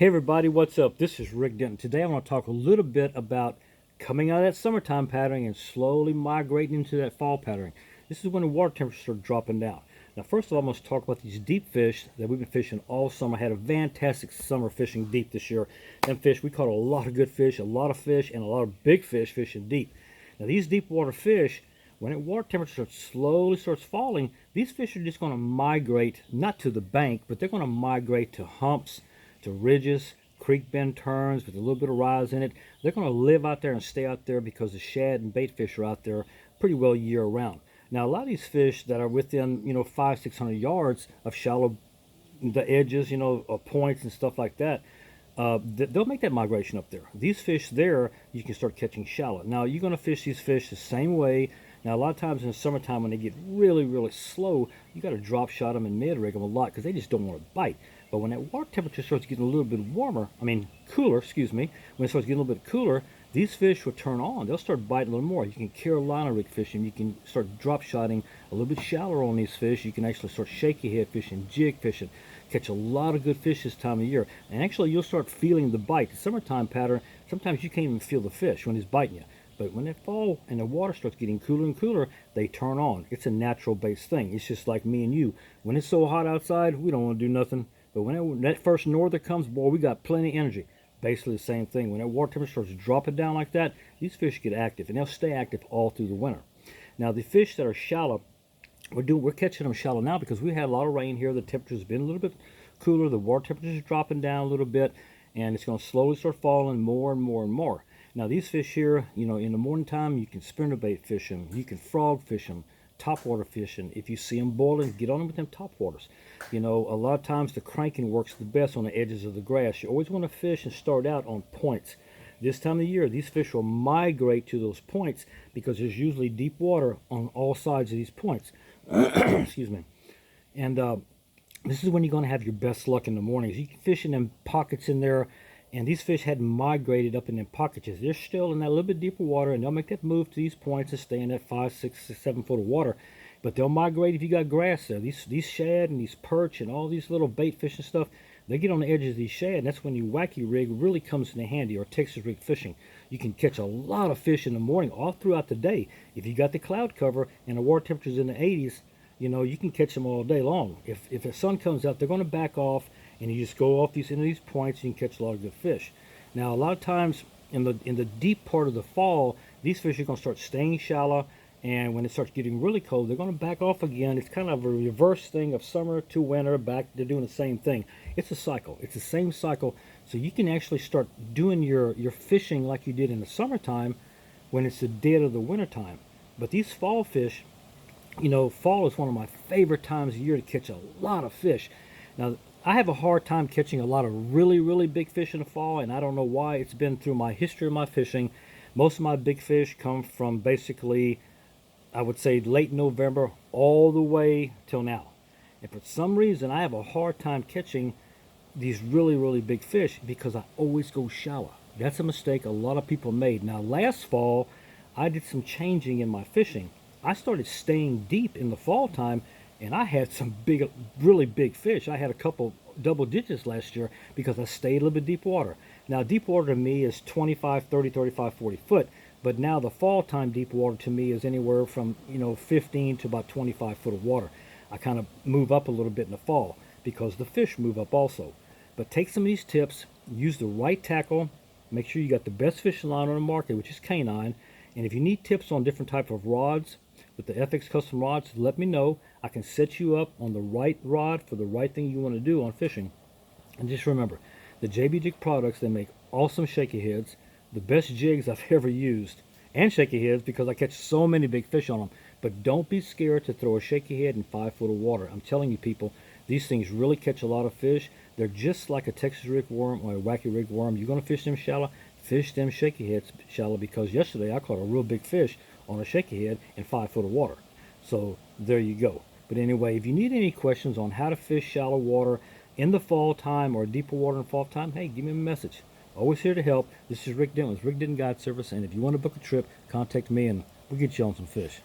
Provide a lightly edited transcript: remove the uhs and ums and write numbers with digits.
Hey everybody, what's up? This is Rick Denton. Today I want to talk a little bit about coming out of that summertime pattern and slowly migrating into that fall pattern. This is when the water temperatures are dropping down. Now, first of all, I'm going to talk about these deep fish that we've been fishing all summer. I had a fantastic summer fishing deep this year. Them fish, we caught a lot of good fish, a lot of fish, and a lot of big fish fishing deep. Now, these deep water fish, when the water temperature slowly starts falling, these fish are just going to migrate, not to the bank, but they're going to migrate to humps, to ridges, creek bend turns with a little bit of rise in it. They're going to live out there and stay out there because the shad and bait fish are out there pretty well year round. Now, a lot of these fish that are within, 500-600 yards of shallow, the edges, points and stuff like that, they'll make that migration up there. These fish there, you can start catching shallow. Now, you're going to fish these fish the same way. Now, a lot of times in the summertime when they get really, really slow, you got to drop shot them and mid rig them a lot because they just don't want to bite. But when that water temperature starts getting a little bit cooler, when it starts getting a little bit cooler, these fish will turn on. They'll start biting a little more. You can Carolina rig fishing. You can start drop shotting a little bit shallower on these fish. You can actually start shaky head fishing, jig fishing, catch a lot of good fish this time of year. And actually, you'll start feeling the bite. The summertime pattern, sometimes you can't even feel the fish when he's biting you. But when they fall and the water starts getting cooler and cooler, they turn on. It's a natural based thing. It's just like me and you. When it's so hot outside, we don't want to do nothing. But when that first norther comes, boy, we got plenty of energy. Basically the same thing. When that water temperature starts dropping down like that, these fish get active, and they'll stay active all through the winter. Now, the fish that are shallow, we're catching them shallow now because we had a lot of rain here. The temperature's been a little bit cooler. The water temperature is dropping down a little bit, and it's going to slowly start falling more and more and more. Now, these fish here, in the morning time, you can spinnerbait fish them. You can frog fish them. Topwater fishing. If you see them boiling, get on them with them topwaters. A lot of times the cranking works the best on the edges of the grass. You always want to fish and start out on points. This time of year, these fish will migrate to those points because there's usually deep water on all sides of these points. Excuse me. And this is when you're going to have your best luck in the mornings. You can fish in them pockets in there, and these fish hadn't migrated up in them pockets. They're still in that little bit deeper water, and they'll make that move to these points and stay in that 5, 6, 7 foot of water. But they'll migrate if you got grass there. These shad and these perch and all these little bait fish and stuff, they get on the edges of these shad, and that's when your wacky rig really comes in handy, or Texas rig fishing. You can catch a lot of fish in the morning all throughout the day. If you got the cloud cover and the water temperature's in the 80s, you can catch them all day long. If the sun comes out, they're going to back off, and you just go off into these points, and you can catch a lot of good fish. Now, a lot of times in the deep part of the fall, these fish are going to start staying shallow, and when it starts getting really cold, they're going to back off again. It's kind of a reverse thing of summer to winter, back. They're doing the same thing. It's a cycle. It's the same cycle. So you can actually start doing your fishing like you did in the summertime when it's the dead of the wintertime. But these fall fish, fall is one of my favorite times of year to catch a lot of fish. Now, I have a hard time catching a lot of really, really big fish in the fall, and I don't know why. It's been through my history of my fishing. Most of my big fish come from basically, I would say, late November all the way till now. And for some reason, I have a hard time catching these really, really big fish because I always go shallow. That's a mistake a lot of people made. Now, last fall, I did some changing in my fishing. I started staying deep in the fall time, and I had some big, really big fish. I had a couple double digits last year because I stayed a little bit deep water. Now, deep water to me is 25, 30, 35, 40 foot. But now the fall time deep water to me is anywhere from, 15 to about 25 foot of water. I kind of move up a little bit in the fall because the fish move up also. But take some of these tips, use the right tackle, make sure you got the best fishing line on the market, which is K9. And if you need tips on different type of rods, with the FX custom rods, let me know. I can set you up on the right rod for the right thing you want to do on fishing. And just remember, the JB Jig products, they make awesome shaky heads, the best jigs I've ever used, and shaky heads because I catch so many big fish on them. But don't be scared to throw a shaky head in 5 foot of water. I'm telling you, people, these things really catch a lot of fish. They're just like a Texas rig worm or a wacky rig worm. You're going to fish them shallow, fish them shaky heads shallow, because yesterday I caught a real big fish on a shaky head in 5 foot of water. So there you go. But anyway, if you need any questions on how to fish shallow water in the fall time or deeper water in fall time, hey, give me a message. Always here to help. This is Rick Denton with Rick Denton Guide Service, and if you want to book a trip, contact me and we'll get you on some fish.